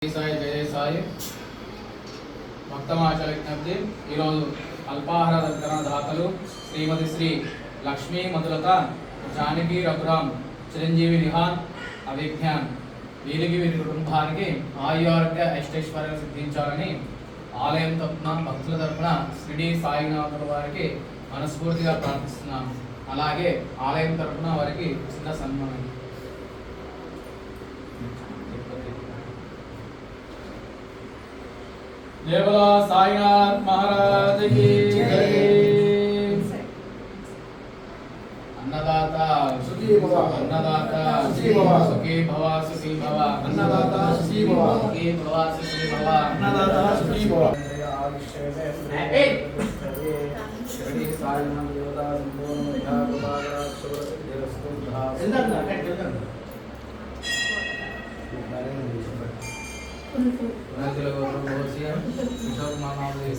సాయి జయ సాయి భక్తమాచల విజ్ఞప్తి. ఈరోజు అల్పాహార దగ్గర దాతలు శ్రీమతి శ్రీ లక్ష్మీ మధులత, జానకి రఘురామ్, చిరంజీవి నిహాన్, అవిజ్ఞాన్ వీరికి వీరి కుటుంబానికి ఆయుర్వేద ఐష్టైశ్వర్యాలు సిద్ధించాలని ఆలయం తరపున భక్తుల తరపున శ్రీడి సాయినాథుల వారికి మనస్ఫూర్తిగా ప్రార్థిస్తున్నాను. అలాగే ఆలయం తరపున వారికి చిన్న సన్మానం. जय बोला साईनाथ महाराज की जय। अन्नदाता सुखी भव, अन्नदाता सुखी भव, सुखी भव, सुखी भव, अन्नदाता सुखी भव, सुखी भव, सुखी भव, अन्नदाता सुखी भव। श्री साईनाथ देवता संपूर्ण विद्या प्रभाव शुभ Siddhirastu. Nanti lagu terus ya, bisa mengalami